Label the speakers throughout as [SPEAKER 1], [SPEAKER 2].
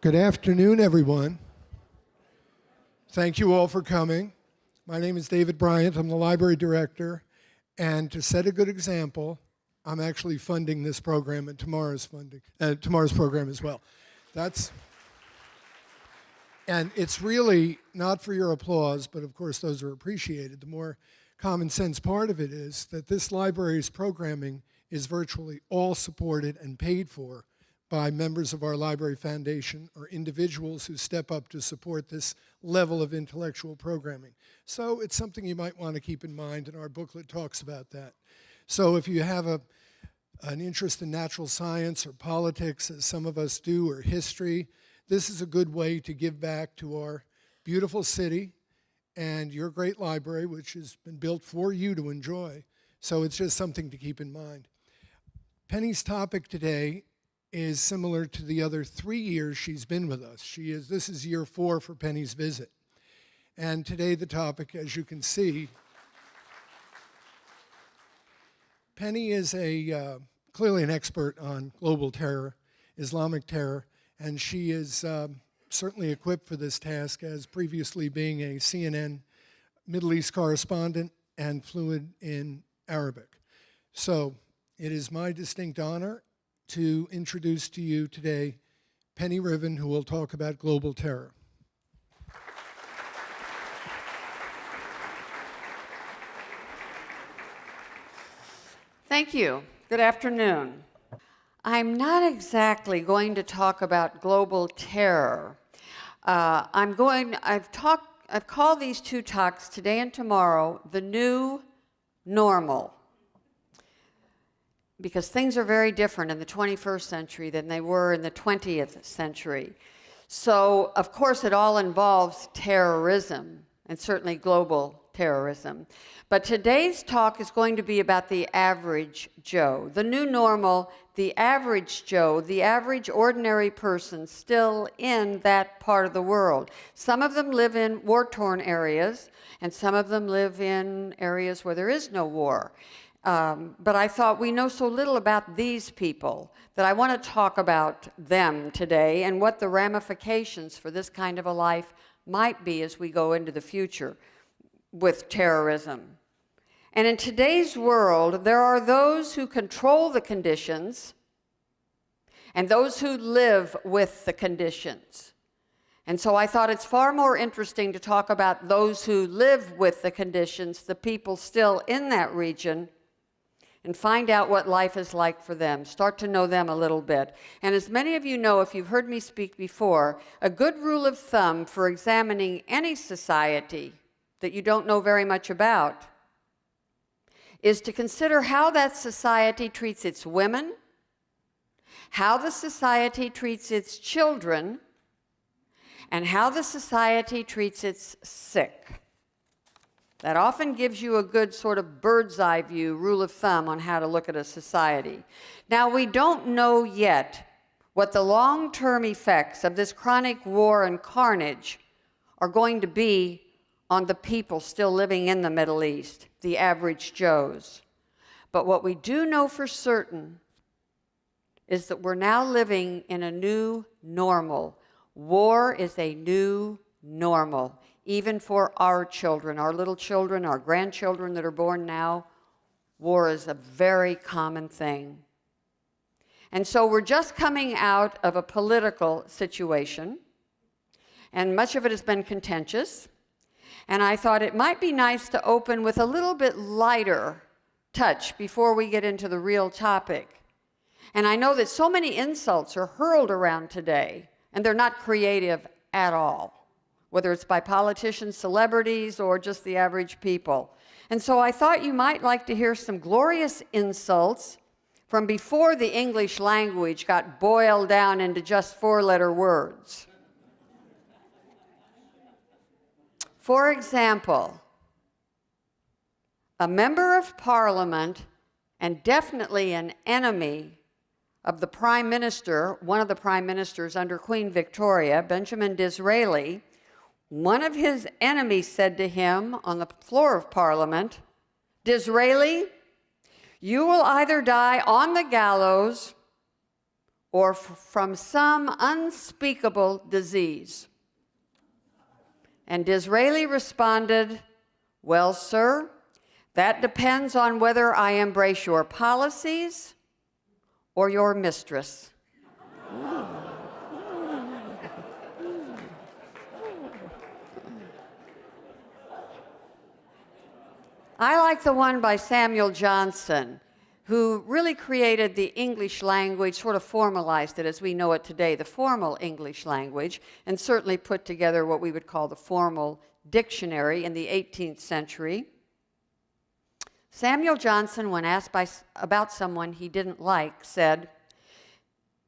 [SPEAKER 1] Good afternoon, everyone. Thank you all for coming. My name is David Bryant. I'm the library director. And to set a good example, I'm actually funding this program and tomorrow's program as well. And it's really not for your applause, but of course those are appreciated. The more common sense part of it is that this library's programming is virtually all supported and paid for by members of our library foundation or individuals who step up to support this level of intellectual programming. So it's something you might want to keep in mind, and our booklet talks about that. So if you have an interest in natural science or politics, as some of us do, or history, this is a good way to give back to our beautiful city and your great library, which has been built for you to enjoy. So it's just something to keep in mind. Penny's topic today is similar to the other 3 years she's been with us. This is year 4 for Penny's visit. And today the topic, as you can see, Penny is clearly an expert on global terror, Islamic terror, and she is certainly equipped for this task as previously being a CNN Middle East correspondent and fluent in Arabic. So it is my distinct honor to introduce to you today Penny Rivin, who will talk about global terror.
[SPEAKER 2] Thank you. Good afternoon. I'm not exactly going to talk about global terror. I've called these 2 talks today and tomorrow the new normal, because things are very different in the 21st century than they were in the 20th century. So, of course, it all involves terrorism, and certainly global terrorism. But today's talk is going to be about the average Joe. The new normal, the average Joe, the average ordinary person still in that part of the world. Some of them live in war-torn areas, and some of them live in areas where there is no war. But I thought we know so little about these people that I want to talk about them today and what the ramifications for this kind of a life might be as we go into the future with terrorism. And in today's world, there are those who control the conditions and those who live with the conditions. And so I thought it's far more interesting to talk about those who live with the conditions, the people still in that region, and find out what life is like for them, start to know them a little bit. And as many of you know, if you've heard me speak before, a good rule of thumb for examining any society that you don't know very much about is to consider how that society treats its women, how the society treats its children, and how the society treats its sick. That often gives you a good sort of bird's eye view, rule of thumb on how to look at a society. Now, we don't know yet what the long-term effects of this chronic war and carnage are going to be on the people still living in the Middle East, the average Joes. But what we do know for certain is that we're now living in a new normal. War is a new normal. Even for our children, our little children, our grandchildren that are born now, war is a very common thing. And so we're just coming out of a political situation, and much of it has been contentious. And I thought it might be nice to open with a little bit lighter touch before we get into the real topic. And I know that so many insults are hurled around today, and they're not creative at all, whether it's by politicians, celebrities, or just the average people. And so I thought you might like to hear some glorious insults from before the English language got boiled down into just 4-letter words. For example, a member of Parliament, and definitely an enemy of the Prime Minister, one of the Prime Ministers under Queen Victoria, Benjamin Disraeli, one of his enemies said to him on the floor of Parliament, "Disraeli, you will either die on the gallows or from some unspeakable disease? And Disraeli responded, well, sir, that depends on whether I embrace your policies or your mistress. I like the one by Samuel Johnson, who really created the English language, sort of formalized it as we know it today, the formal English language, and certainly put together what we would call the formal dictionary in the 18th century. Samuel Johnson, when asked about someone he didn't like, said,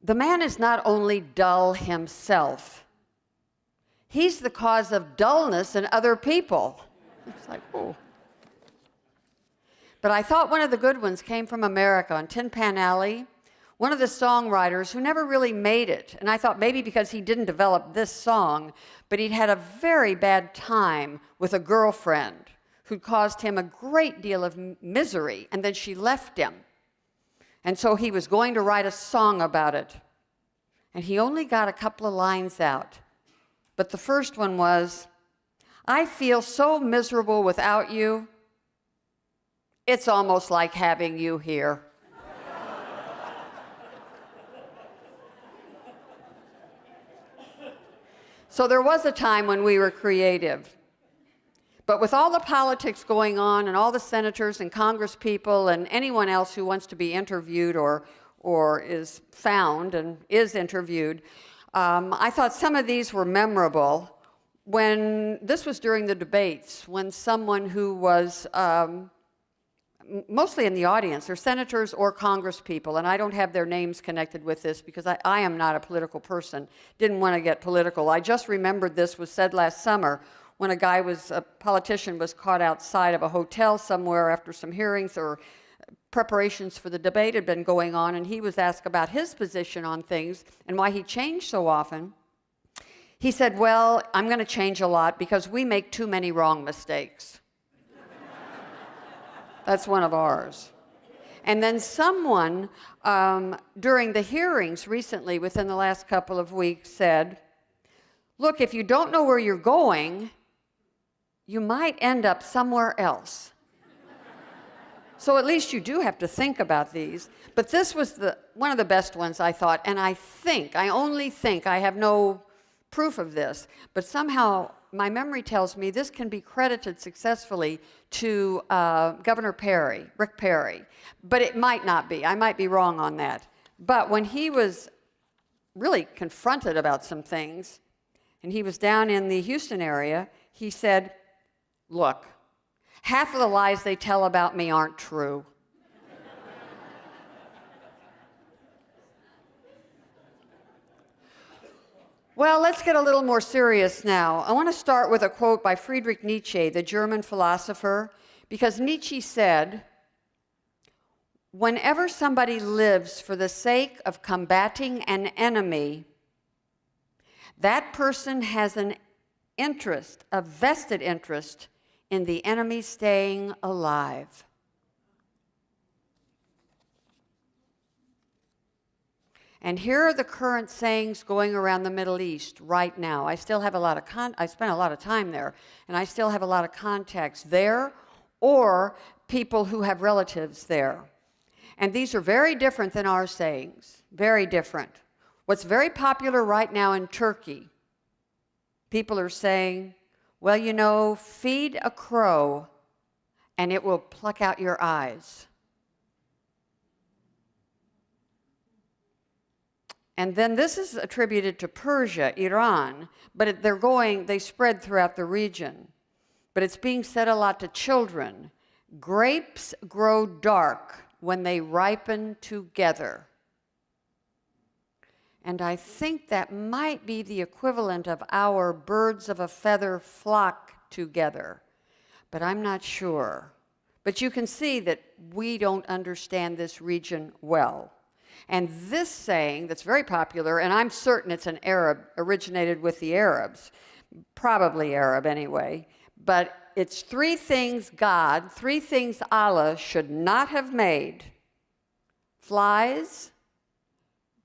[SPEAKER 2] "The man is not only dull himself, he's the cause of dullness in other people." It's like, oh. But I thought one of the good ones came from America on Tin Pan Alley, one of the songwriters who never really made it. And I thought maybe because he didn't develop this song, but he'd had a very bad time with a girlfriend who'd caused him a great deal of misery, and then she left him. And so he was going to write a song about it. And he only got a couple of lines out. But the first one was, "I feel so miserable without you. It's almost like having you here." So there was a time when we were creative. But with all the politics going on and all the senators and congresspeople and anyone else who wants to be interviewed or is found and is interviewed, I thought some of these were memorable. When this was during the debates, when someone who was mostly in the audience, they're senators or congresspeople, and I don't have their names connected with this because I am not a political person, didn't want to get political. I just remembered this was said last summer when a politician was caught outside of a hotel somewhere after some hearings or preparations for the debate had been going on, and he was asked about his position on things and why he changed so often. He said, "Well, I'm going to change a lot because we make too many wrong mistakes." That's one of ours. And then someone during the hearings recently, within the last couple of weeks, said, "Look, if you don't know where you're going, you might end up somewhere else." So at least you do have to think about these. But this was one of the best ones, I thought, and I only think, I have no proof of this, but somehow my memory tells me this can be credited successfully to Governor Perry, Rick Perry, but it might not be. I might be wrong on that. But when he was really confronted about some things, and he was down in the Houston area, he said, "Look, half of the lies they tell about me aren't true." Well, let's get a little more serious now. I want to start with a quote by Friedrich Nietzsche, the German philosopher, because Nietzsche said, "Whenever somebody lives for the sake of combating an enemy, that person has an interest, a vested interest, in the enemy staying alive." And here are the current sayings going around the Middle East right now. I still have I spent a lot of time there, and I still have a lot of contacts there or people who have relatives there. And these are very different than our sayings, very different. What's very popular right now in Turkey, people are saying, "Well, you know, feed a crow and it will pluck out your eyes." And then this is attributed to Persia, Iran, but they spread throughout the region. But it's being said a lot to children. "Grapes grow dark when they ripen together." And I think that might be the equivalent of our "birds of a feather flock together," but I'm not sure. But you can see that we don't understand this region well. And this saying that's very popular, and I'm certain it's an Arab, originated with the Arabs, probably Arab anyway, but it's three things Allah should not have made: flies,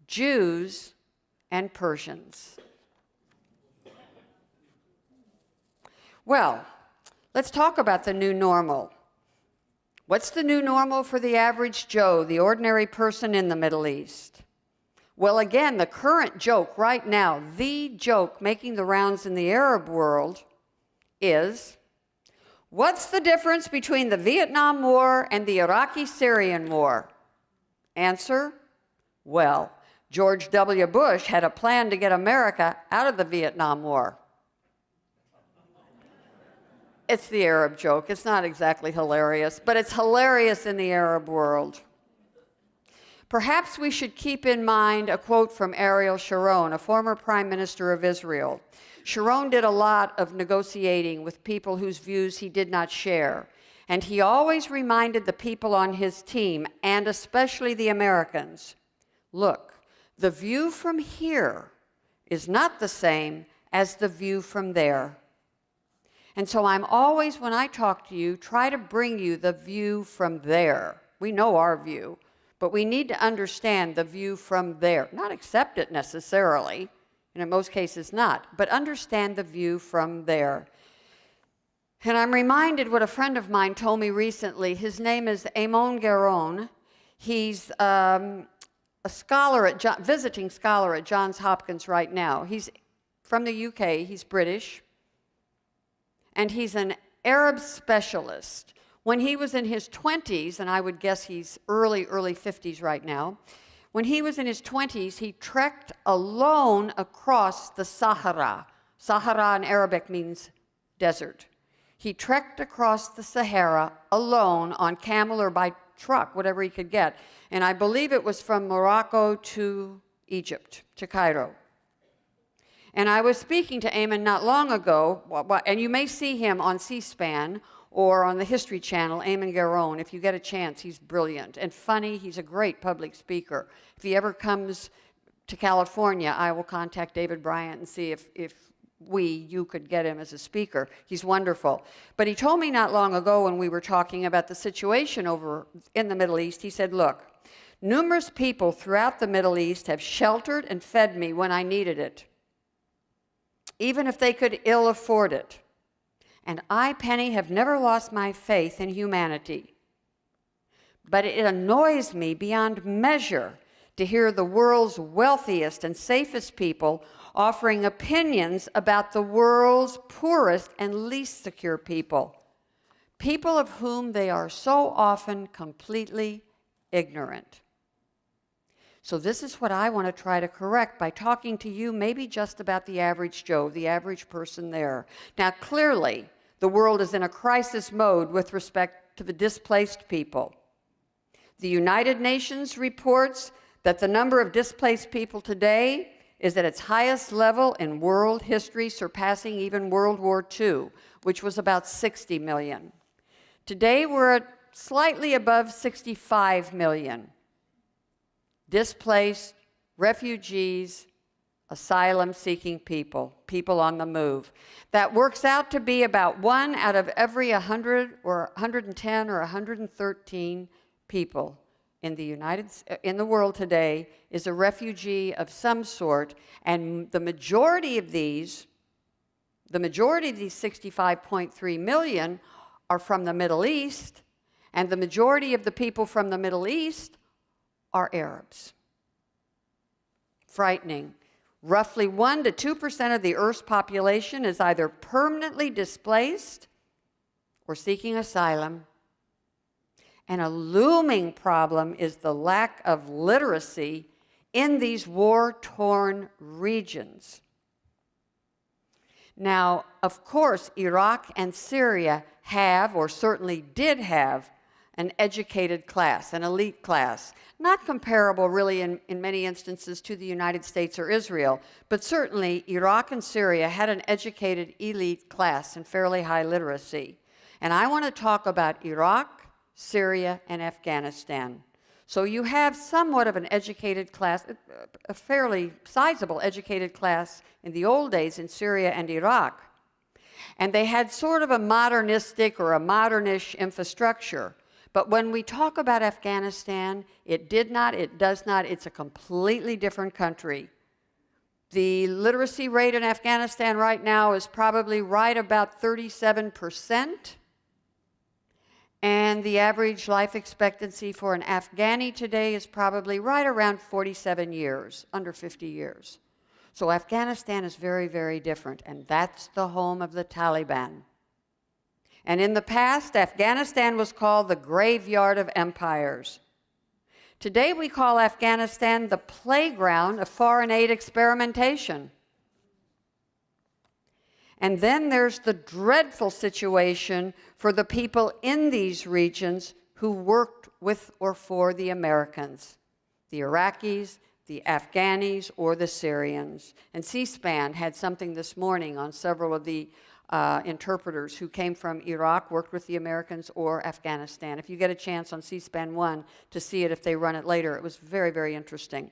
[SPEAKER 2] Jews, and Persians. Well, let's talk about the new normal. What's the new normal for the average Joe, the ordinary person in the Middle East? Well, again, the current joke right now, the joke making the rounds in the Arab world is, what's the difference between the Vietnam War and the Iraqi-Syrian War? Answer, well, George W. Bush had a plan to get America out of the Vietnam War. It's the Arab joke. It's not exactly hilarious, but it's hilarious in the Arab world. Perhaps we should keep in mind a quote from Ariel Sharon, a former prime minister of Israel. Sharon did a lot of negotiating with people whose views he did not share, and he always reminded the people on his team, and especially the Americans, look, the view from here is not the same as the view from there. And so I'm always, when I talk to you, try to bring you the view from there. We know our view, but we need to understand the view from there. Not accept it necessarily, and in most cases not, but understand the view from there. And I'm reminded what a friend of mine told me recently. His name is Eamon Garon. He's a scholar visiting scholar at Johns Hopkins right now. He's from the UK, he's British, and he's an Arab specialist. When he was in his 20s, and I would guess he's early 50s right now, when he was in his 20s, he trekked alone across the Sahara. Sahara in Arabic means desert. He trekked across the Sahara alone on camel or by truck, whatever he could get. And I believe it was from Morocco to Egypt, to Cairo. And I was speaking to Eamon not long ago, and you may see him on C-SPAN or on the History Channel, Eamon Garon. If you get a chance, he's brilliant and funny. He's a great public speaker. If he ever comes to California, I will contact David Bryant and see if you could get him as a speaker. He's wonderful. But he told me not long ago when we were talking about the situation over in the Middle East, he said, look, numerous people throughout the Middle East have sheltered and fed me when I needed it, even if they could ill afford it. And I, Penny, have never lost my faith in humanity. But it annoys me beyond measure to hear the world's wealthiest and safest people offering opinions about the world's poorest and least secure people, people of whom they are so often completely ignorant. So this is what I want to try to correct by talking to you maybe just about the average Joe, the average person there. Now, clearly, the world is in a crisis mode with respect to the displaced people. The United Nations reports that the number of displaced people today is at its highest level in world history, surpassing even World War II, which was about 60 million. Today, we're at slightly above 65 million. Displaced, refugees, asylum-seeking people, people on the move. That works out to be about 1 out of every 100 or 110 or 113 people in the world today is a refugee of some sort, and the majority of these 65.3 million are from the Middle East, and the majority of the people from the Middle East are Arabs. Frightening. Roughly 1 to 2% of the Earth's population is either permanently displaced or seeking asylum. And a looming problem is the lack of literacy in these war-torn regions. Now, of course, Iraq and Syria have, or certainly did have, an educated class, an elite class. Not comparable, really, in many instances to the United States or Israel, but certainly Iraq and Syria had an educated elite class and fairly high literacy. And I want to talk about Iraq, Syria, and Afghanistan. So you have somewhat of an educated class, a fairly sizable educated class in the old days in Syria and Iraq. And they had sort of a modernistic or a modernish infrastructure. But when we talk about Afghanistan, it did not, it does not, it's a completely different country. The literacy rate in Afghanistan right now is probably right about 37%. And the average life expectancy for an Afghani today is probably right around 47 years, under 50 years. So Afghanistan is very, very different, and that's the home of the Taliban. And in the past, Afghanistan was called the graveyard of empires. Today we call Afghanistan the playground of foreign aid experimentation. And then there's the dreadful situation for the people in these regions who worked with or for the Americans, the Iraqis, the Afghanis, or the Syrians. And C-SPAN had something this morning on several of the interpreters who came from Iraq, worked with the Americans, or Afghanistan. If you get a chance on C-SPAN 1 to see it if they run it later, it was very, very interesting.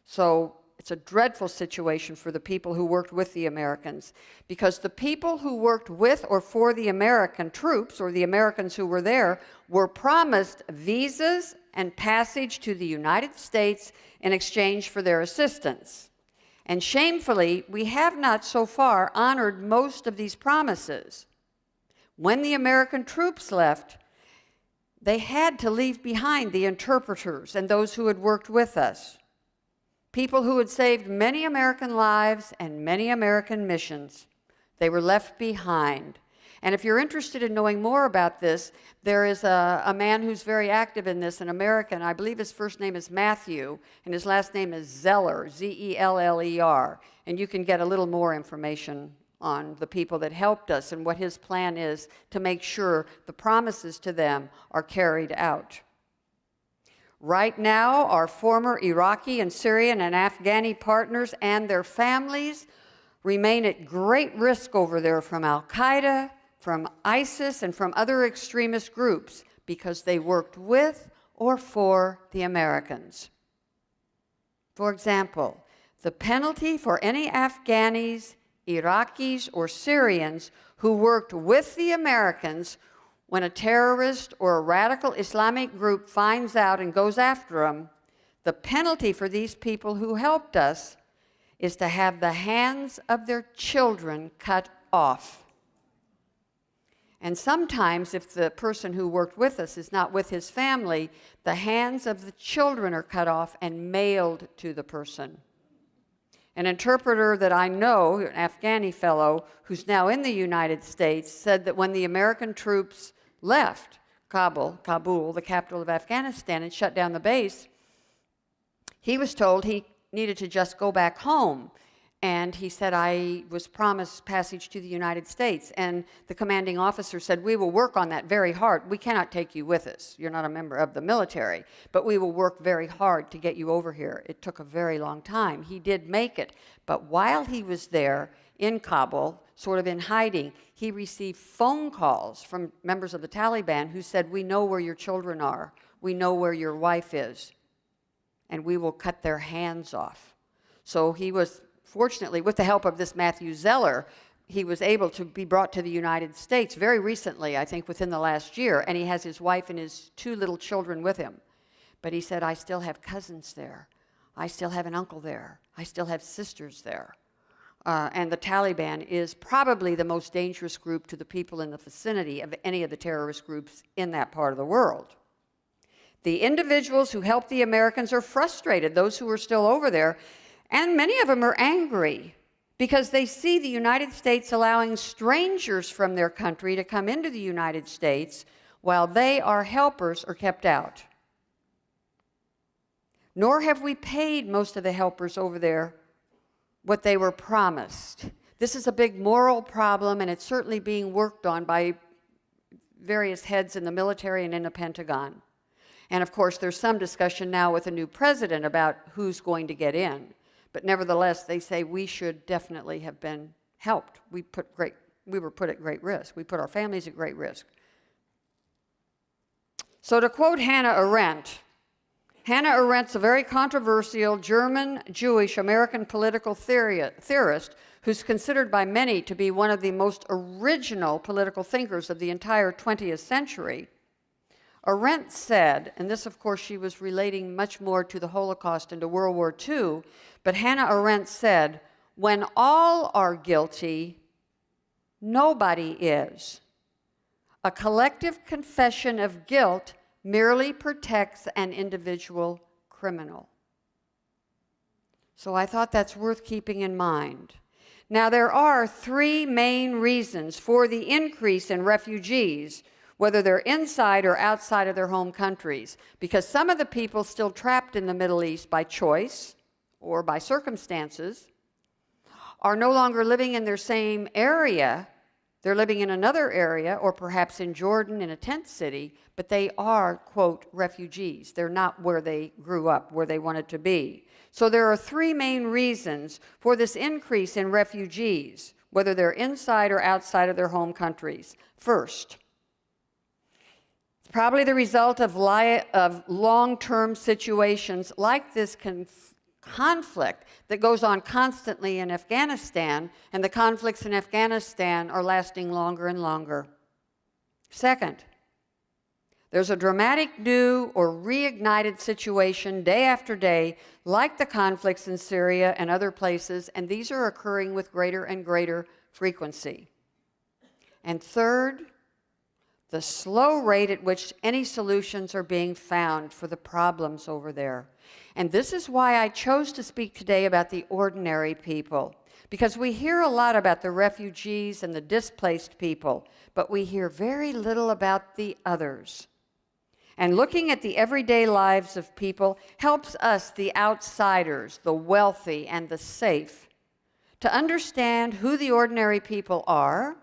[SPEAKER 2] So it's a dreadful situation for the people who worked with the Americans, because the people who worked with or for the American troops, or the Americans who were there, were promised visas and passage to the United States in exchange for their assistance. And shamefully, we have not so far honored most of these promises. When the American troops left, they had to leave behind the interpreters and those who had worked with us. People who had saved many American lives and many American missions. They were left behind. And if you're interested in knowing more about this, there is a man who's very active in this, an American. I believe his first name is Matthew, and his last name is Zeller, Z-E-L-L-E-R. And you can get a little more information on the people that helped us and what his plan is to make sure the promises to them are carried out. Right now, our former Iraqi and Syrian and Afghani partners and their families remain at great risk over there from Al-Qaeda, from ISIS, and from other extremist groups because they worked with or for the Americans. For example, the penalty for any Afghanis, Iraqis, or Syrians who worked with the Americans when a terrorist or a radical Islamic group finds out and goes after them, the penalty for these people who helped us is to have the hands of their children cut off. And sometimes, if the person who worked with us is not with his family, the hands of the children are cut off and mailed to the person. An interpreter that I know, an Afghani fellow who's now in the United States, said that when the American troops left Kabul, the capital of Afghanistan, and shut down the base, he was told he needed to just go back home. And he said, I was promised passage to the United States. And the commanding officer said, we will work on that very hard. We cannot take you with us. You're not a member of the military. But we will work very hard to get you over here. It took a very long time. He did make it. But while he was there in Kabul, sort of in hiding, he received phone calls from members of the Taliban who said, we know where your children are. We know where your wife is. And we will cut their hands off. So he was, fortunately, with the help of this Matthew Zeller, he was able to be brought to the United States very recently, I think within the last year, and he has his wife and his 2 little children with him. But he said, I still have cousins there. I still have an uncle there. I still have sisters there. And the Taliban is probably the most dangerous group to the people in the vicinity of any of the terrorist groups in that part of the world. The individuals who helped the Americans are frustrated, those who are still over there, and many of them are angry because they see the United States allowing strangers from their country to come into the United States while they, our helpers, are kept out. Nor have we paid most of the helpers over there what they were promised. This is a big moral problem, and it's certainly being worked on by various heads in the military and in the Pentagon. And of course, there's some discussion now with a new president about who's going to get in. But nevertheless, they say we should definitely have been helped. We were put at great risk. We put our families at great risk. So to quote Hannah Arendt Arendt's a very controversial German, Jewish, American political theorist who's considered by many to be one of the most original political thinkers of the entire 20th century. Arendt said, and this, of course, she was relating much more to the Holocaust and to World War II, but Hannah Arendt said, when all are guilty, nobody is. A collective confession of guilt merely protects an individual criminal. So I thought that's worth keeping in mind. Now, there are three main reasons for the increase in refugees, whether they're inside or outside of their home countries, because some of the people still trapped in the Middle East by choice or by circumstances are no longer living in their same area. They're living in another area, or perhaps in Jordan in a tent city, but they are, quote, refugees. They're not where they grew up, where they wanted to be. So there are three main reasons for this increase in refugees, whether they're inside or outside of their home countries. First, it's probably the result of long-term situations like this conflict that goes on constantly in Afghanistan, and the conflicts in Afghanistan are lasting longer and longer. Second, there's a dramatic new or reignited situation day after day, like the conflicts in Syria and other places, and these are occurring with greater and greater frequency. And third, the slow rate at which any solutions are being found for the problems over there. And this is why I chose to speak today about the ordinary people, because we hear a lot about the refugees and the displaced people, but we hear very little about the others. And looking at the everyday lives of people helps us, the outsiders, the wealthy, and the safe, to understand who the ordinary people are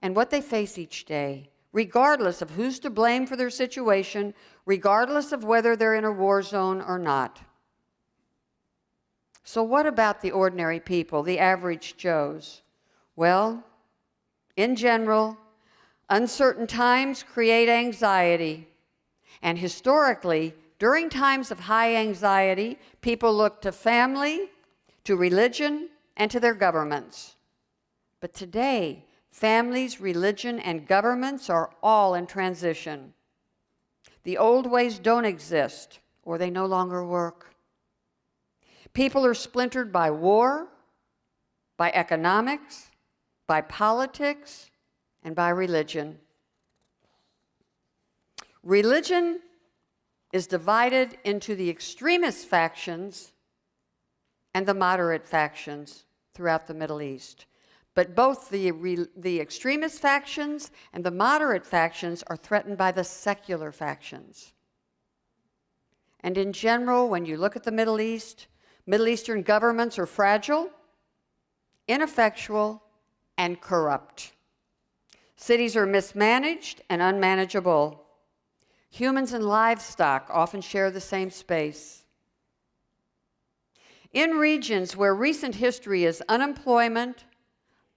[SPEAKER 2] and what they face each day, regardless of who's to blame for their situation, regardless of whether they're in a war zone or not. So what about the ordinary people, the average Joes? Well, in general, uncertain times create anxiety. And historically, during times of high anxiety, people look to family, to religion, and to their governments. But today, families, religion, and governments are all in transition. The old ways don't exist, or they no longer work. People are splintered by war, by economics, by politics, and by religion. Religion is divided into the extremist factions and the moderate factions throughout the Middle East. But both the extremist factions and the moderate factions are threatened by the secular factions. And in general, when you look at the Middle East, Middle Eastern governments are fragile, ineffectual, and corrupt. Cities are mismanaged and unmanageable. Humans and livestock often share the same space. In regions where recent history is unemployment,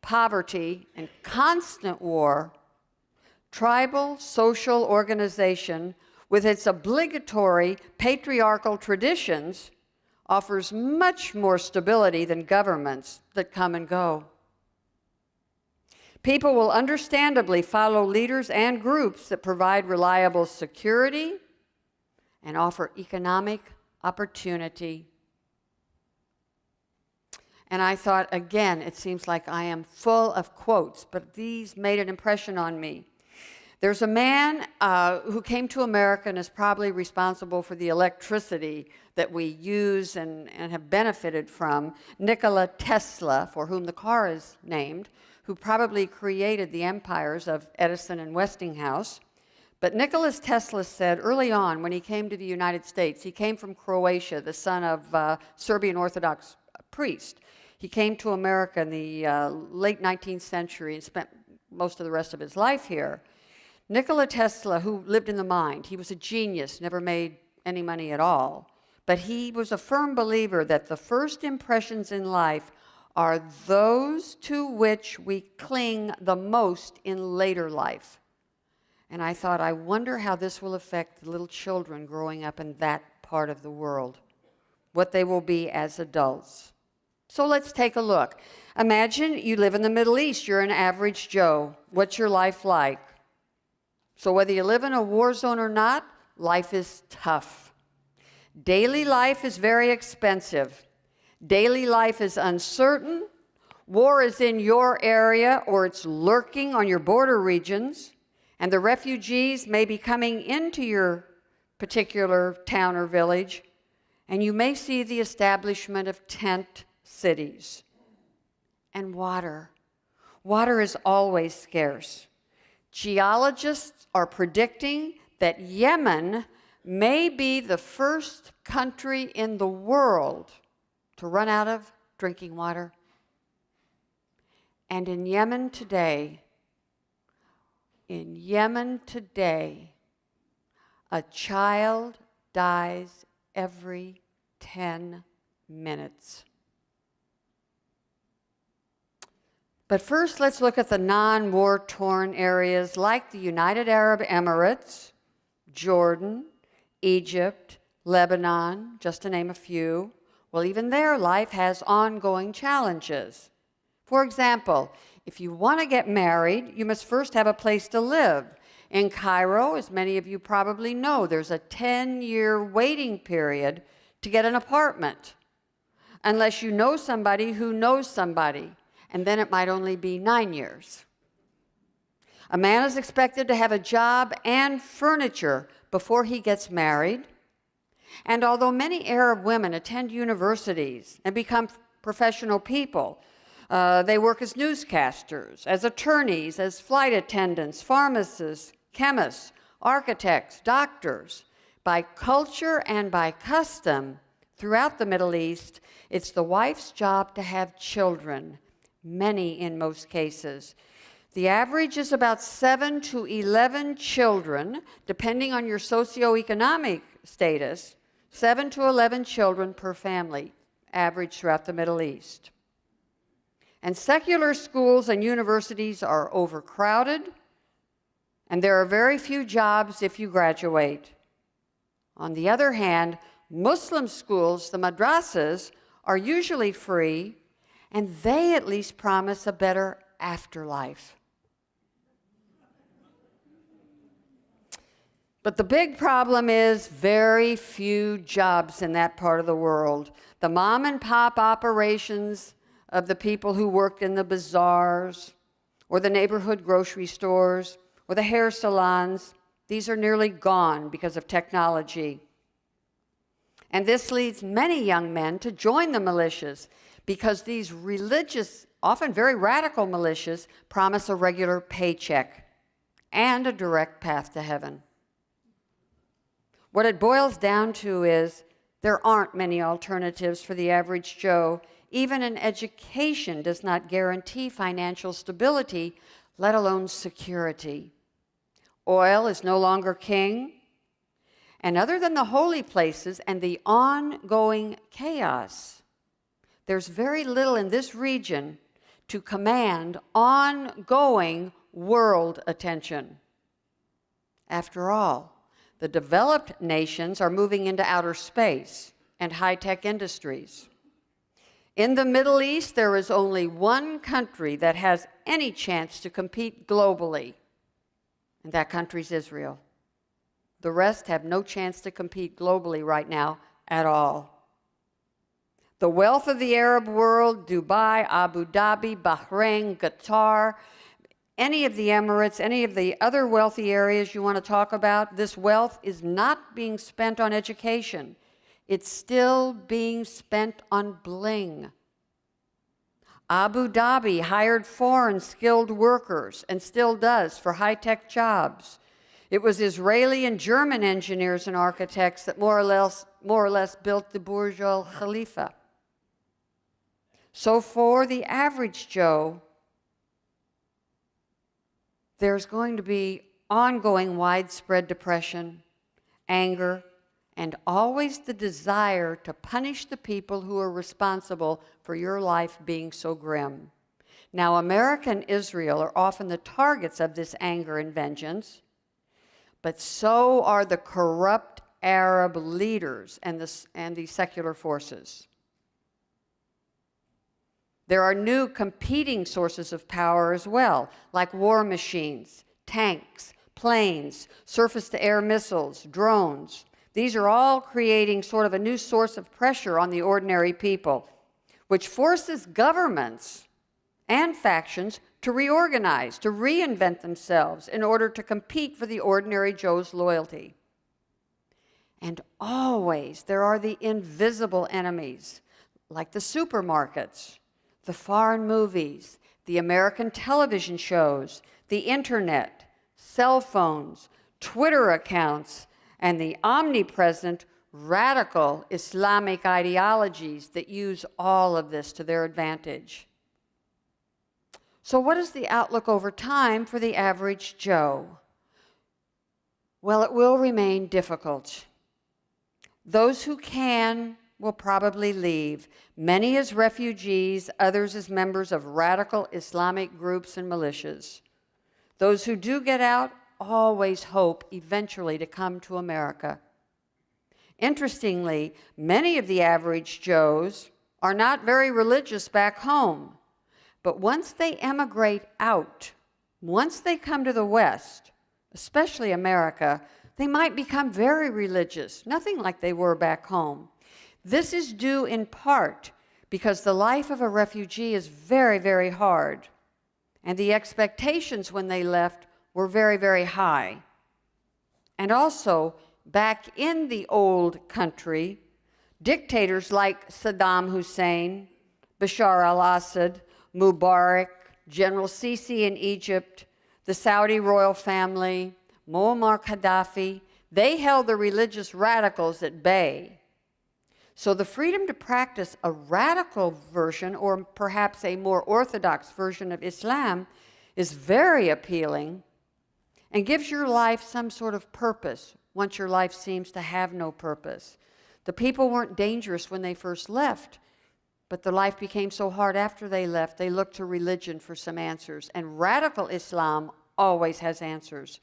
[SPEAKER 2] poverty, and constant war, tribal social organization, with its obligatory patriarchal traditions, offers much more stability than governments that come and go. People will understandably follow leaders and groups that provide reliable security and offer economic opportunity. And I thought, again, it seems like I am full of quotes, but these made an impression on me. There's a man who came to America and is probably responsible for the electricity that we use and have benefited from, Nikola Tesla, for whom the car is named, who probably created the empires of Edison and Westinghouse. But Nikola Tesla said early on when he came to the United States, he came from Croatia, the son of Serbian Orthodox priest. He came to America in the late 19th century and spent most of the rest of his life here. Nikola Tesla, who lived in the mind, he was a genius, never made any money at all, but he was a firm believer that the first impressions in life are those to which we cling the most in later life. And I thought, I wonder how this will affect the little children growing up in that part of the world, what they will be as adults. So let's take a look. Imagine you live in the Middle East. You're an average Joe. What's your life like? So whether you live in a war zone or not, life is tough. Daily life is very expensive. Daily life is uncertain. War is in your area or it's lurking on your border regions, and the refugees may be coming into your particular town or village, and you may see the establishment of tent cities. And water. Water is always scarce. Geologists are predicting that Yemen may be the first country in the world to run out of drinking water. And in Yemen today, a child dies every 10 minutes. But first, let's look at the non-war-torn areas like the United Arab Emirates, Jordan, Egypt, Lebanon, just to name a few. Well, even there, life has ongoing challenges. For example, if you want to get married, you must first have a place to live. In Cairo, as many of you probably know, there's a 10-year waiting period to get an apartment, unless you know somebody who knows somebody, and then it might only be 9 years. A man is expected to have a job and furniture before he gets married. And although many Arab women attend universities and become professional people, they work as newscasters, as attorneys, as flight attendants, pharmacists, chemists, architects, doctors. By culture and by custom, throughout the Middle East, it's the wife's job to have children, many in most cases. The average is about 7 to 11 children, depending on your socioeconomic status, 7 to 11 children per family, average throughout the Middle East. And secular schools and universities are overcrowded, and there are very few jobs if you graduate. On the other hand, Muslim schools, the madrasas, are usually free, and they at least promise a better afterlife. But the big problem is very few jobs in that part of the world. The mom and pop operations of the people who worked in the bazaars or the neighborhood grocery stores or the hair salons, these are nearly gone because of technology. And this leads many young men to join the militias because these religious, often very radical militias promise a regular paycheck and a direct path to heaven. What it boils down to is there aren't many alternatives for the average Joe. Even an education does not guarantee financial stability, let alone security. Oil is no longer king. And other than the holy places and the ongoing chaos, there's very little in this region to command ongoing world attention. After all, the developed nations are moving into outer space and high-tech industries. In the Middle East, there is only one country that has any chance to compete globally, and that country's Israel. The rest have no chance to compete globally right now at all. The wealth of the Arab world, Dubai, Abu Dhabi, Bahrain, Qatar, any of the Emirates, any of the other wealthy areas you want to talk about, this wealth is not being spent on education. It's still being spent on bling. Abu Dhabi hired foreign skilled workers and still does for high-tech jobs. It was Israeli and German engineers and architects that more or less built the Burj Al Khalifa. So for the average Joe, there's going to be ongoing widespread depression, anger, and always the desire to punish the people who are responsible for your life being so grim. Now, America and Israel are often the targets of this anger and vengeance, but so are the corrupt Arab leaders and the secular forces. There are new competing sources of power as well, like war machines, tanks, planes, surface-to-air missiles, drones. These are all creating sort of a new source of pressure on the ordinary people, which forces governments and factions to reorganize, to reinvent themselves in order to compete for the ordinary Joe's loyalty. And always there are the invisible enemies, like the supermarkets, the foreign movies, the American television shows, the internet, cell phones, Twitter accounts, and the omnipresent radical Islamic ideologies that use all of this to their advantage. So what is the outlook over time for the average Joe? Well, it will remain difficult. Those who can will probably leave, many as refugees, others as members of radical Islamic groups and militias. Those who do get out always hope eventually to come to America. Interestingly, many of the average Joes are not very religious back home, but once they emigrate out, once they come to the West, especially America, they might become very religious, nothing like they were back home. This is due in part because the life of a refugee is very, very hard, and the expectations when they left were very, very high. And also, back in the old country, dictators like Saddam Hussein, Bashar al-Assad, Mubarak, General Sisi in Egypt, the Saudi royal family, Muammar Gaddafi, they held the religious radicals at bay. So the freedom to practice a radical version, or perhaps a more orthodox version of Islam, is very appealing and gives your life some sort of purpose once your life seems to have no purpose. The people weren't dangerous when they first left, but the life became so hard after they left, they looked to religion for some answers. And radical Islam always has answers.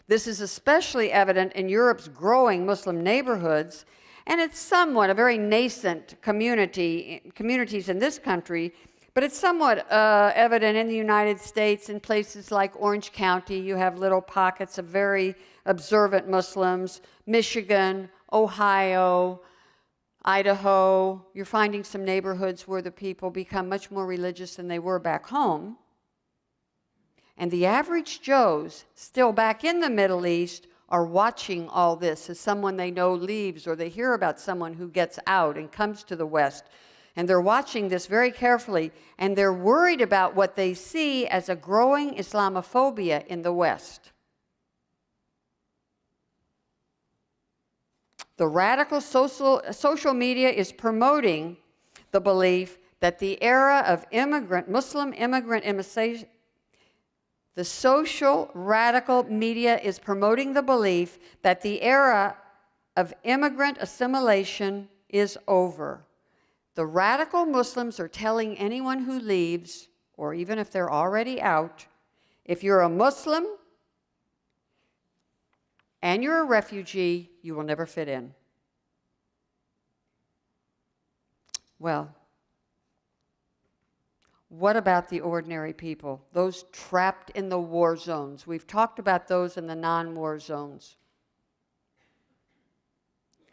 [SPEAKER 2] This is especially evident in Europe's growing Muslim neighborhoods, and it's somewhat a very nascent communities in this country, but it's somewhat evident in the United States in places like Orange County. You have little pockets of very observant Muslims, Michigan, Ohio, Idaho. You're finding some neighborhoods where the people become much more religious than they were back home. And the average Joes, still back in the Middle East, are watching all this as someone they know leaves, or they hear about someone who gets out and comes to the West. And they're watching this very carefully, and they're worried about what they see as a growing Islamophobia in the West. The radical social media is promoting the belief that the era of Muslim immigrant immigration, the social radical media is promoting the belief that the era of immigrant assimilation is over. The radical Muslims are telling anyone who leaves, or even if they're already out, if you're a Muslim and you're a refugee, you will never fit in. Well, what about the ordinary people, those trapped in the war zones? We've talked about those in the non-war zones.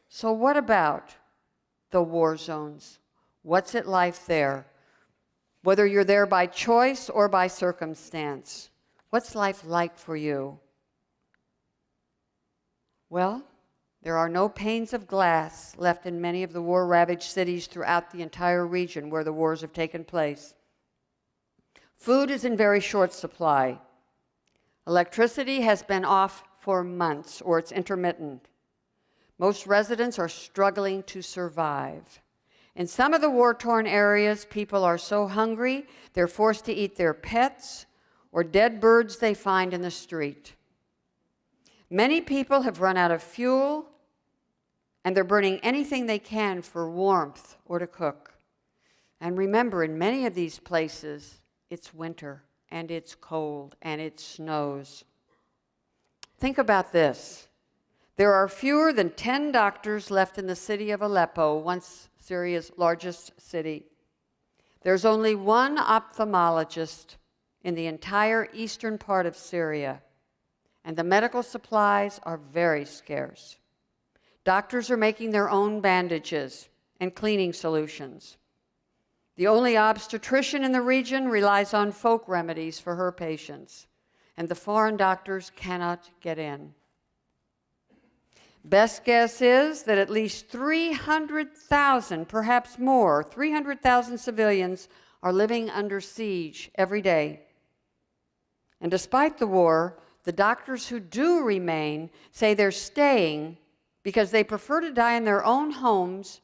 [SPEAKER 2] So what about the war zones? What's it like there? Whether you're there by choice or by circumstance, what's life like for you? Well, there are no panes of glass left in many of the war-ravaged cities throughout the entire region where the wars have taken place. Food is in very short supply. Electricity has been off for months, or it's intermittent. Most residents are struggling to survive. In some of the war-torn areas, people are so hungry, they're forced to eat their pets or dead birds they find in the street. Many people have run out of fuel, and they're burning anything they can for warmth or to cook. And remember, in many of these places, it's winter, and it's cold, and it snows. Think about this. There are fewer than 10 doctors left in the city of Aleppo, once Syria's largest city. There's only one ophthalmologist in the entire eastern part of Syria, and the medical supplies are very scarce. Doctors are making their own bandages and cleaning solutions. The only obstetrician in the region relies on folk remedies for her patients, and the foreign doctors cannot get in. Best guess is that at least 300,000, perhaps more, 300,000 civilians are living under siege every day. And despite the war, the doctors who do remain say they're staying because they prefer to die in their own homes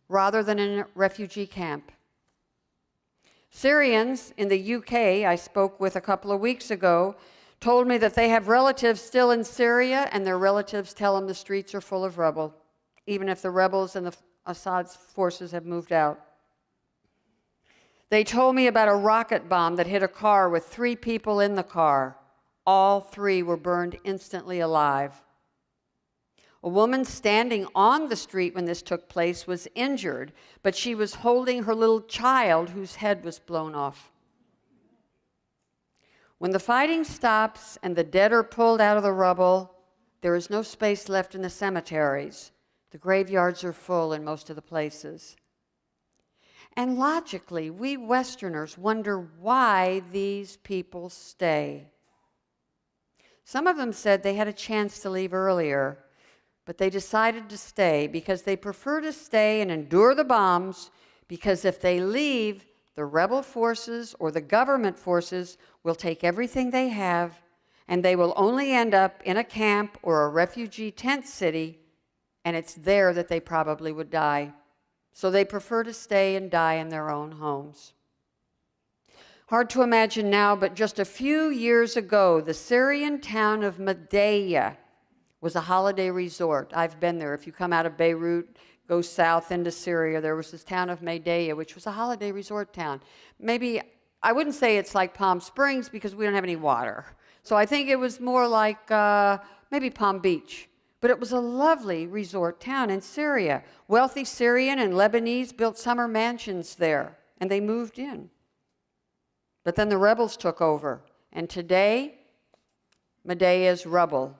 [SPEAKER 2] rather than in a refugee camp. Syrians in the UK I spoke with a couple of weeks ago told me that they have relatives still in Syria, and their relatives tell them the streets are full of rubble, even if the rebels and the Assad's forces have moved out. They told me about a rocket bomb that hit a car with 3 people in the car. All 3 were burned instantly alive. A woman standing on the street when this took place was injured, but she was holding her little child whose head was blown off. When the fighting stops and the dead are pulled out of the rubble, there is no space left in the cemeteries. The graveyards are full in most of the places. And logically, we Westerners wonder why these people stay. Some of them said they had a chance to leave earlier, but they decided to stay because they prefer to stay and endure the bombs, because if they leave, the rebel forces or the government forces will take everything they have, and they will only end up in a camp or a refugee tent city, and it's there that they probably would die. So they prefer to stay and die in their own homes. Hard to imagine now, but just a few years ago, the Syrian town of Madaya was a holiday resort. I've been there. If you come out of Beirut, go south into Syria, there was this town of Madaya, which was a holiday resort town. Maybe, I wouldn't say it's like Palm Springs because we don't have any water. So I think it was more like maybe Palm Beach. But it was a lovely resort town in Syria. Wealthy Syrian and Lebanese built summer mansions there, and they moved in. But then the rebels took over, and today, Madaya is rubble.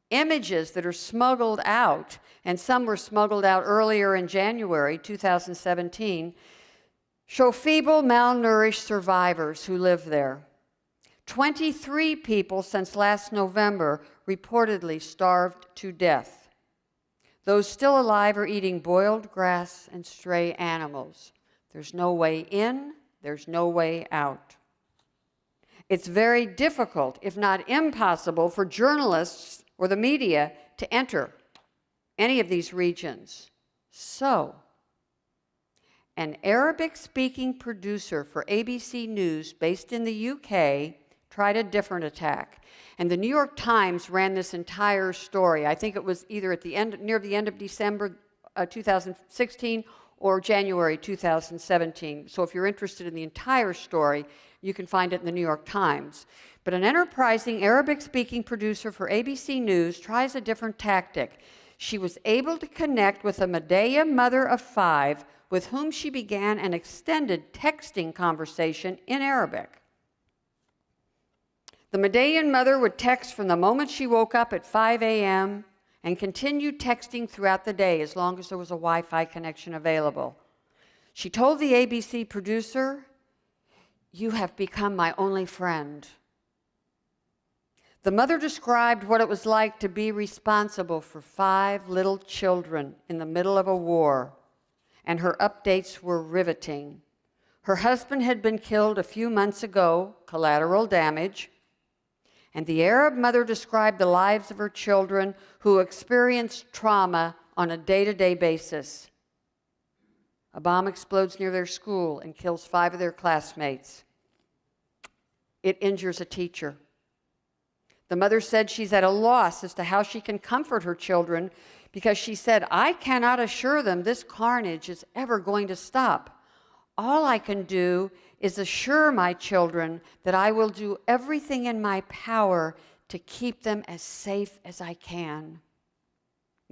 [SPEAKER 2] Images that are smuggled out, and some were smuggled out earlier in January 2017, show feeble, malnourished survivors who live there. 23 people since last November reportedly starved to death. Those still alive are eating boiled grass and stray animals. There's no way in, there's no way out. It's very difficult, if not impossible, for journalists or the media to enter any of these regions. So, an Arabic-speaking producer for ABC News based in the UK tried a different attack. And the New York Times ran this entire story. I think it was either at the end, near the end of December 2016 or January 2017. So if you're interested in the entire story, you can find it in the New York Times. But an enterprising Arabic-speaking producer for ABC News tries a different tactic. She was able to connect with a Madaya mother of 5 with whom she began an extended texting conversation in Arabic. The Madayan mother would text from the moment she woke up at 5 a.m. and continued texting throughout the day as long as there was a Wi-Fi connection available. She told the ABC producer, "You have become my only friend." The mother described what it was like to be responsible for 5 little children in the middle of a war, and her updates were riveting. Her husband had been killed a few months ago, collateral damage, and the Arab mother described the lives of her children who experienced trauma on a day-to-day basis. A bomb explodes near their school and kills 5 of their classmates. It injures a teacher. The mother said she's at a loss as to how she can comfort her children because she said, "I cannot assure them this carnage is ever going to stop. All I can do is assure my children that I will do everything in my power to keep them as safe as I can."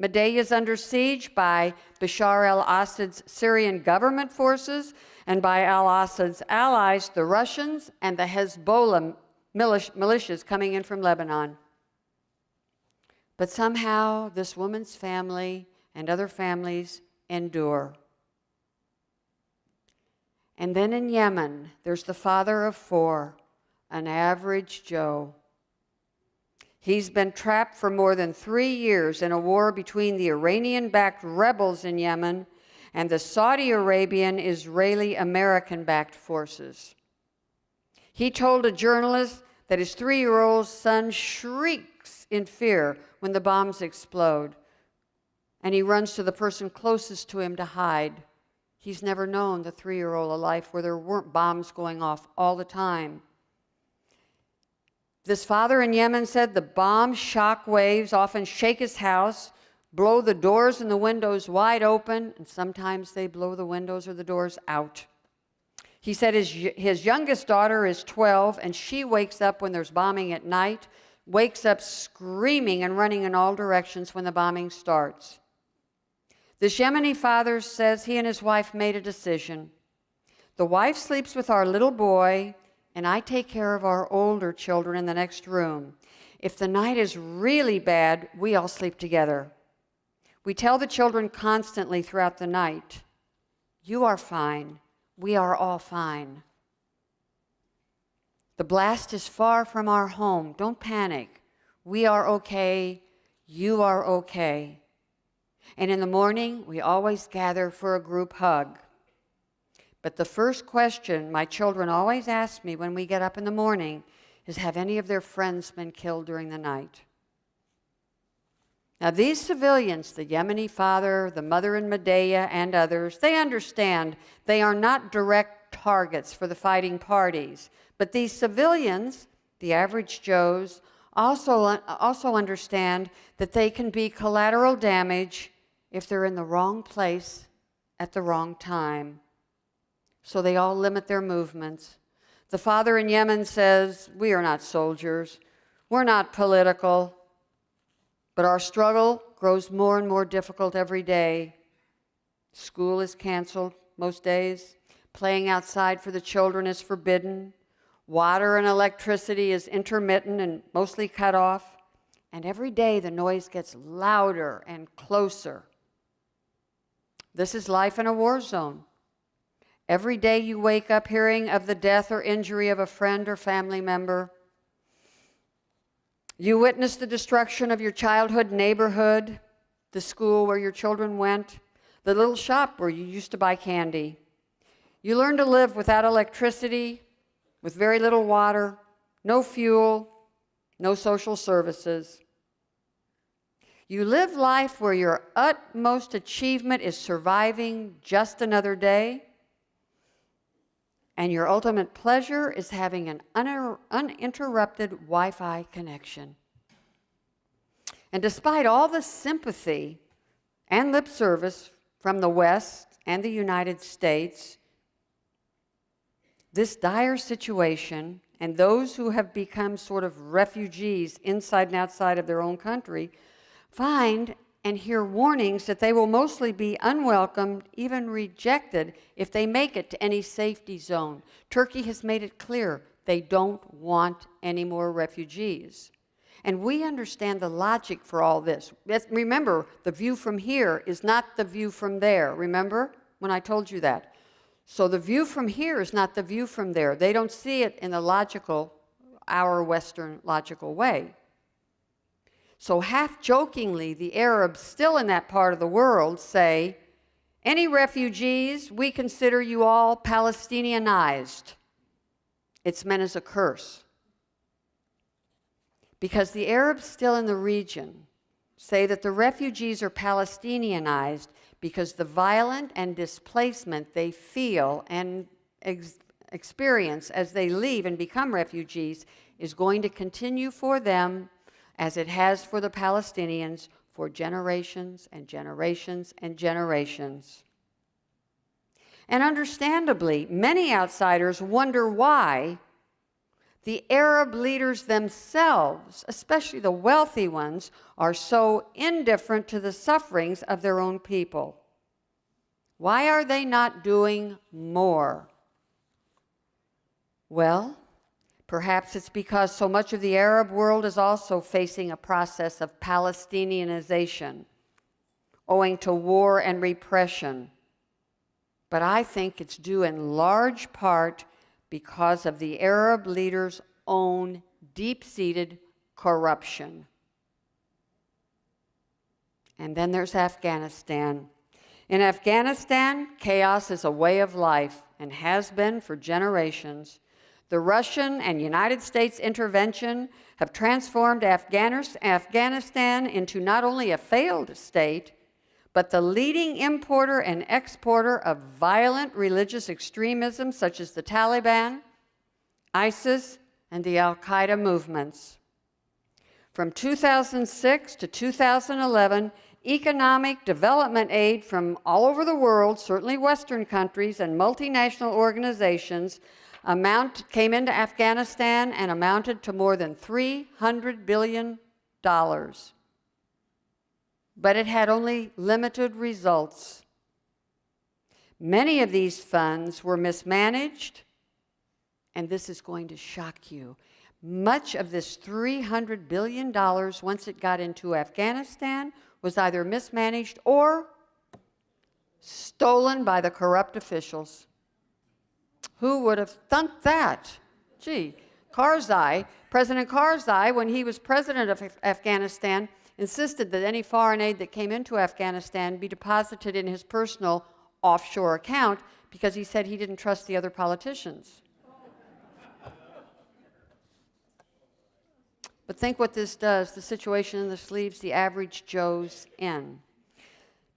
[SPEAKER 2] Madaya is under siege by Bashar al-Assad's Syrian government forces and by al-Assad's allies, the Russians and the Hezbollah militias coming in from Lebanon. But somehow this woman's family and other families endure. And then in Yemen, there's the father of 4, an average Joe. He's been trapped for more than 3 years in a war between the Iranian-backed rebels in Yemen and the Saudi Arabian, Israeli, American-backed forces. He told a journalist that his 3-year-old son shrieks in fear when the bombs explode, and he runs to the person closest to him to hide. He's never known, the 3-year-old, a life where there weren't bombs going off all the time. This father in Yemen said the bomb shock waves often shake his house, blow the doors and the windows wide open, and sometimes they blow the windows or the doors out. He said his youngest daughter is 12, and she wakes up when there's bombing at night, wakes up screaming and running in all directions when the bombing starts. This Yemeni father says he and his wife made a decision. The wife sleeps with our little boy, and I take care of our older children in the next room. If the night is really bad, we all sleep together. We tell the children constantly throughout the night, "You are fine. We are all fine. The blast is far from our home. Don't panic. We are okay. You are okay." And in the morning, we always gather for a group hug. But the first question my children always ask me when we get up in the morning is, have any of their friends been killed during the night? Now, these civilians, the Yemeni father, the mother in Medea, and others, they understand they are not direct targets for the fighting parties. But these civilians, the average Joes, also understand that they can be collateral damage if they're in the wrong place at the wrong time. So they all limit their movements. The father in Yemen says, "We are not soldiers. We're not political. But our struggle grows more and more difficult every day. School is canceled most days. Playing outside for the children is forbidden. Water and electricity is intermittent and mostly cut off. And every day the noise gets louder and closer. This is life in a war zone. Every day you wake up hearing of the death or injury of a friend or family member. You witness the destruction of your childhood neighborhood, the school where your children went, the little shop where you used to buy candy. You learn to live without electricity, with very little water, no fuel, no social services. You live life where your utmost achievement is surviving just another day, and your ultimate pleasure is having an uninterrupted Wi-Fi connection. And despite all the sympathy and lip service from the West and the United States, this dire situation and those who have become sort of refugees inside and outside of their own country find and hear warnings that they will mostly be unwelcomed, even rejected, if they make it to any safety zone. Turkey has made it clear they don't want any more refugees. And we understand the logic for all this. Remember, the view from here is not the view from there. Remember when I told you that? So the view from here is not the view from there. They don't see it in the logical, our Western logical way. So half-jokingly, the Arabs still in that part of the world say, "Any refugees, we consider you all Palestinianized." It's meant as a curse. Because the Arabs still in the region say that the refugees are Palestinianized because the violence and displacement they feel and experience as they leave and become refugees is going to continue for them as it has for the Palestinians for generations and generations and generations. And understandably, many outsiders wonder why the Arab leaders themselves, especially the wealthy ones, are so indifferent to the sufferings of their own people. Why are they not doing more? Well, Perhaps it's because so much of the Arab world is also facing a process of Palestinianization, owing to war and repression. But I think it's due in large part because of the Arab leaders' own deep-seated corruption. And then there's Afghanistan. In Afghanistan, chaos is a way of life and has been for generations. The Russian and United States intervention have transformed Afghanistan into not only a failed state, but the leading importer and exporter of violent religious extremism such as the Taliban, ISIS, and the Al-Qaeda movements. From 2006 to 2011, economic development aid from all over the world, certainly Western countries and multinational organizations, came into Afghanistan and amounted to more than $300 billion. But it had only limited results. Many of these funds were mismanaged, and this is going to shock you. Much of this $300 billion, once it got into Afghanistan, was either mismanaged or stolen by the corrupt officials. Who would have thunk that? Gee, President Karzai, when he was president of Afghanistan, insisted that any foreign aid that came into Afghanistan be deposited in his personal offshore account because he said he didn't trust the other politicians. But think what this does, the situation in this leaves the average Joes in.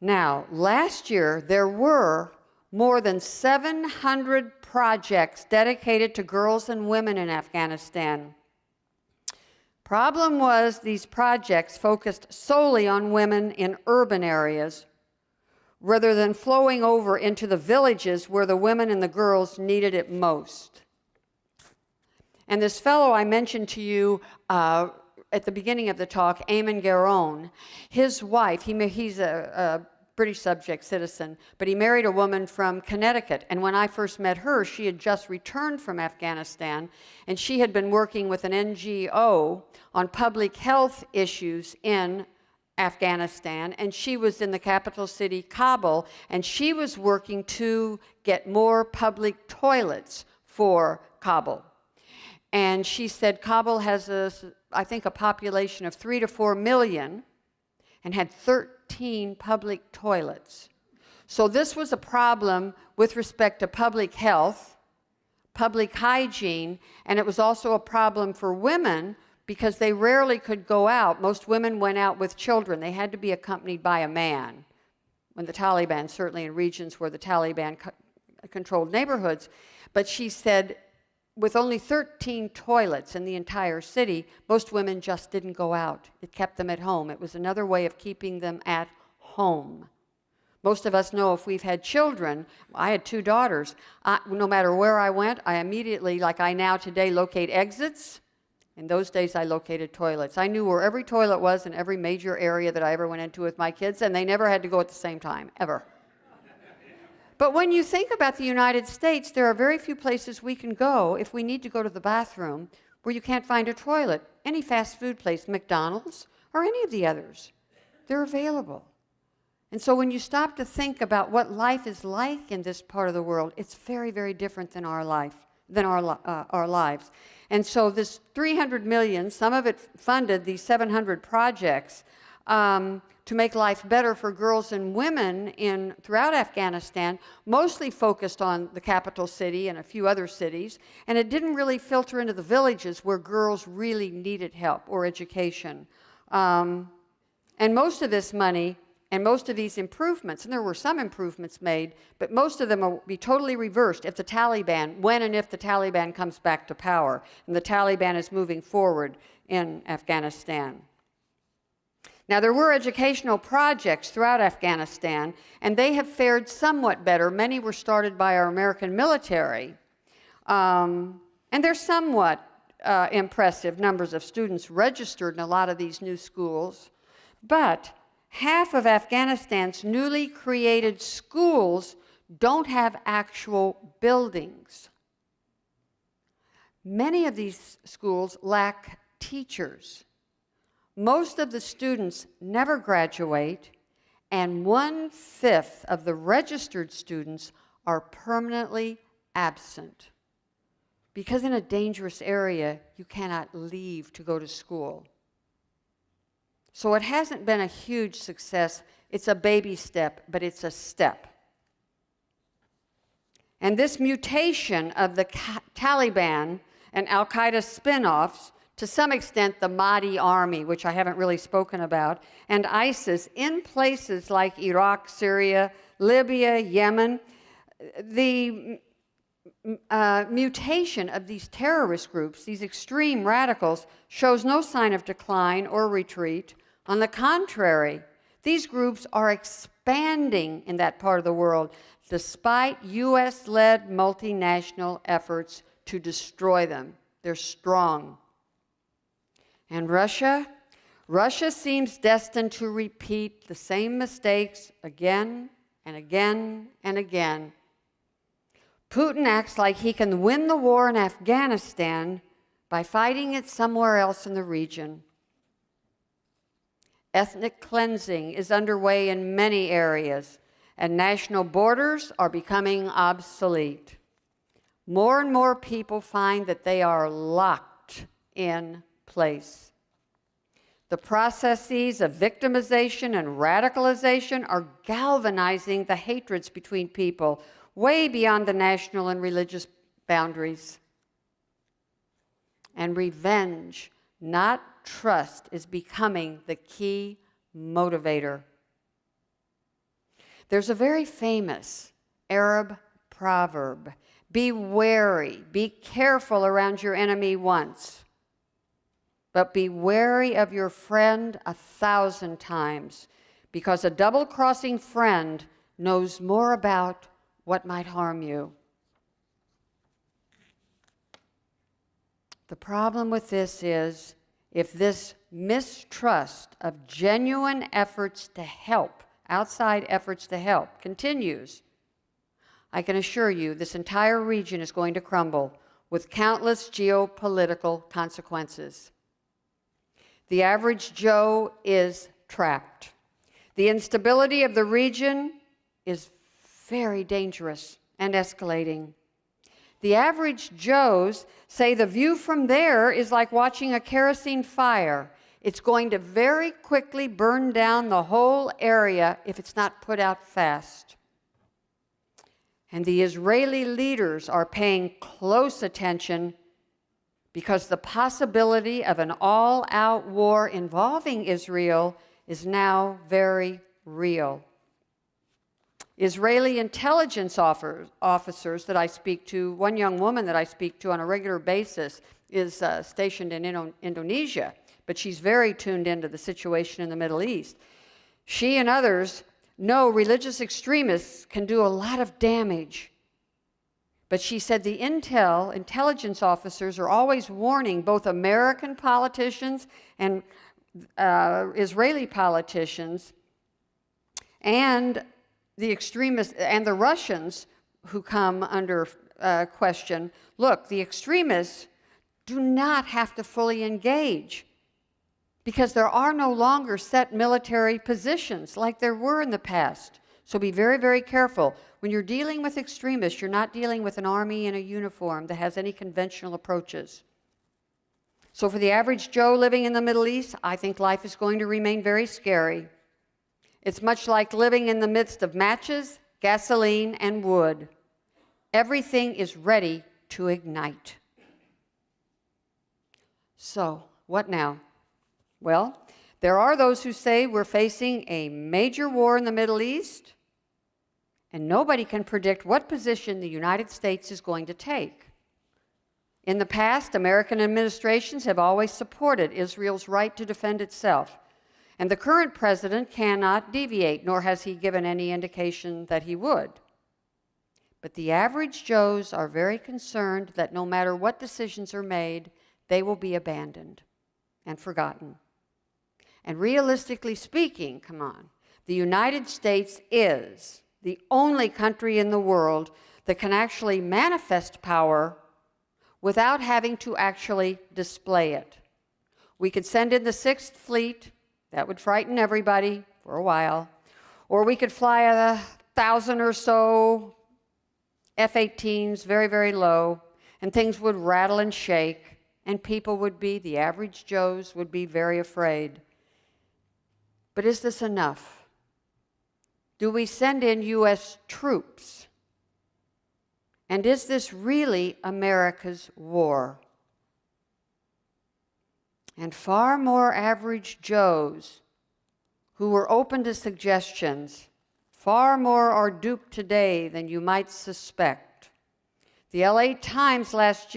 [SPEAKER 2] Now, last year, there were more than 700 projects dedicated to girls and women in Afghanistan. Problem was these projects focused solely on women in urban areas rather than flowing over into the villages where the women and the girls needed it most. And this fellow I mentioned to you at the beginning of the talk, Eamon Gowron, his wife, he's a British subject citizen, but he married a woman from Connecticut. And when I first met her, she had just returned from Afghanistan, and she had been working with an NGO on public health issues in Afghanistan, and she was in the capital city, Kabul, and she was working to get more public toilets for Kabul. And she said Kabul has, I think, a population of 3 to 4 million and had 13 public toilets. So this was a problem with respect to public health, public hygiene, and it was also a problem for women because they rarely could go out. Most women went out with children. They had to be accompanied by a man. When the Taliban, certainly in regions where the Taliban controlled neighborhoods. But she said, with only 13 toilets in the entire city, most women just didn't go out. It kept them at home. It was another way of keeping them at home. Most of us know if we've had children, I had 2 daughters, no matter where I went, I immediately, like I now today, locate exits. In those days, I located toilets. I knew where every toilet was in every major area that I ever went into with my kids, and they never had to go at the same time, ever. But when you think about the United States, there are very few places we can go if we need to go to the bathroom where you can't find a toilet. Any fast food place, McDonald's, or any of the others, they're available. And so when you stop to think about what life is like in this part of the world, it's very, very different than our lives. And so this 300 million, some of it funded these 700 projects to make life better for girls and women throughout Afghanistan, mostly focused on the capital city and a few other cities, and it didn't really filter into the villages where girls really needed help or education. And most of this money and most of these improvements, and there were some improvements made, but most of them will be totally reversed if the Taliban, when and if the Taliban comes back to power, and the Taliban is moving forward in Afghanistan. Now, there were educational projects throughout Afghanistan, and they have fared somewhat better. Many were started by our American military, and they're somewhat impressive numbers of students registered in a lot of these new schools. But half of Afghanistan's newly created schools don't have actual buildings. Many of these schools lack teachers. Most of the students never graduate, and 1/5 of the registered students are permanently absent. Because in a dangerous area, you cannot leave to go to school. So it hasn't been a huge success. It's a baby step, but it's a step. And this mutation of the Taliban and Al-Qaeda spin-offs, to some extent the Mahdi army, which I haven't really spoken about, and ISIS in places like Iraq, Syria, Libya, Yemen, the mutation of these terrorist groups, these extreme radicals, shows no sign of decline or retreat. On the contrary, these groups are expanding in that part of the world, despite US-led multinational efforts to destroy them. They're strong. And Russia seems destined to repeat the same mistakes again and again and again. Putin acts like he can win the war in Afghanistan by fighting it somewhere else in the region. Ethnic cleansing is underway in many areas, and national borders are becoming obsolete. More and more people find that they are locked in place. The processes of victimization and radicalization are galvanizing the hatreds between people way beyond the national and religious boundaries. And revenge, not trust, is becoming the key motivator. There's a very famous Arab proverb: be wary, be careful around your enemy once, but be wary of your friend 1,000 times, because a double-crossing friend knows more about what might harm you. The problem with this is, if this mistrust of genuine efforts to help, outside efforts to help, continues, I can assure you this entire region is going to crumble with countless geopolitical consequences. The average Joe is trapped. The instability of the region is very dangerous and escalating. The average Joes say the view from there is like watching a kerosene fire. It's going to very quickly burn down the whole area if it's not put out fast. And the Israeli leaders are paying close attention because the possibility of an all-out war involving Israel is now very real. Israeli intelligence officers that I speak to, one young woman that I speak to on a regular basis is stationed in Indonesia, but she's very tuned into the situation in the Middle East. She and others know religious extremists can do a lot of damage. But she said the intelligence officers are always warning both American politicians and Israeli politicians and the extremists and the Russians who come under question. Look, the extremists do not have to fully engage because there are no longer set military positions like there were in the past. So be very, very careful. When you're dealing with extremists, you're not dealing with an army in a uniform that has any conventional approaches. So for the average Joe living in the Middle East, I think life is going to remain very scary. It's much like living in the midst of matches, gasoline, and wood. Everything is ready to ignite. So, what now? Well, there are those who say we're facing a major war in the Middle East, and nobody can predict what position the United States is going to take. In the past, American administrations have always supported Israel's right to defend itself. And the current president cannot deviate, nor has he given any indication that he would. But the average Joes are very concerned that no matter what decisions are made, they will be abandoned and forgotten. And realistically speaking, come on, the United States is the only country in the world that can actually manifest power without having to actually display it. We could send in the Sixth Fleet. That would frighten everybody for a while. Or we could fly 1,000 or so F-18s, very, very low, and things would rattle and shake, and people would be, the average Joes would be very afraid. But is this enough? Do we send in U.S. troops? And is this really America's war? And far more average Joes who were open to suggestions, far more are duped today than you might suspect. The LA Times last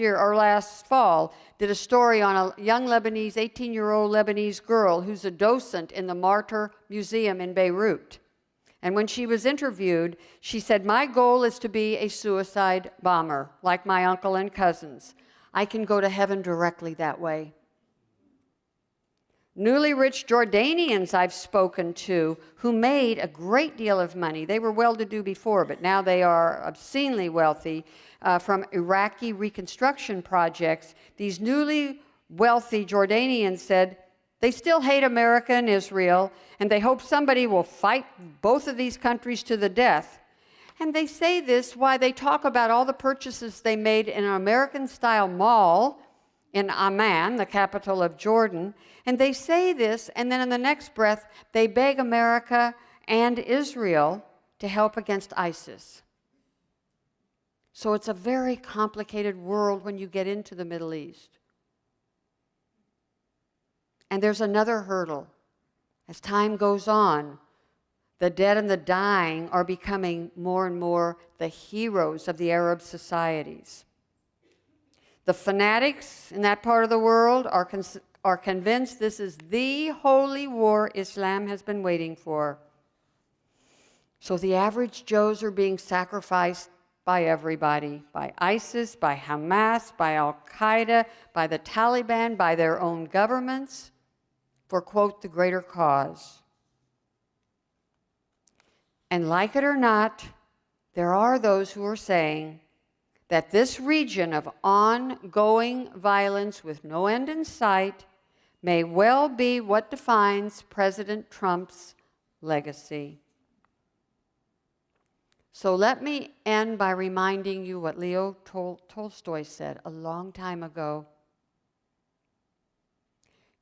[SPEAKER 2] fall, did a story on a young Lebanese, 18-year-old Lebanese girl who's a docent in the Martyr Museum in Beirut. And when she was interviewed, she said, "My goal is to be a suicide bomber, like my uncle and cousins. I can go to heaven directly that way." Newly rich Jordanians I've spoken to who made a great deal of money. They were well-to-do before, but now they are obscenely wealthy from Iraqi reconstruction projects. These newly wealthy Jordanians said they still hate America and Israel, and they hope somebody will fight both of these countries to the death. And they say this while they talk about all the purchases they made in an American-style mall in Amman, the capital of Jordan. And they say this, and then in the next breath, they beg America and Israel to help against ISIS. So it's a very complicated world when you get into the Middle East. And there's another hurdle. As time goes on, the dead and the dying are becoming more and more the heroes of the Arab societies. The fanatics in that part of the world are convinced this is the holy war Islam has been waiting for. So the average Joes are being sacrificed by everybody, by ISIS, by Hamas, by Al-Qaeda, by the Taliban, by their own governments, for, quote, the greater cause. And like it or not, there are those who are saying that this region of ongoing violence with no end in sight may well be what defines President Trump's legacy. So let me end by reminding you what Leo Tolstoy said a long time ago.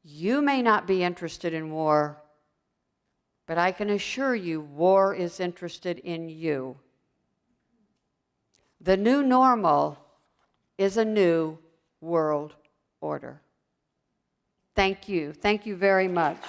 [SPEAKER 2] You may not be interested in war, but I can assure you war is interested in you. The new normal is a new world order. Thank you. Thank you very much.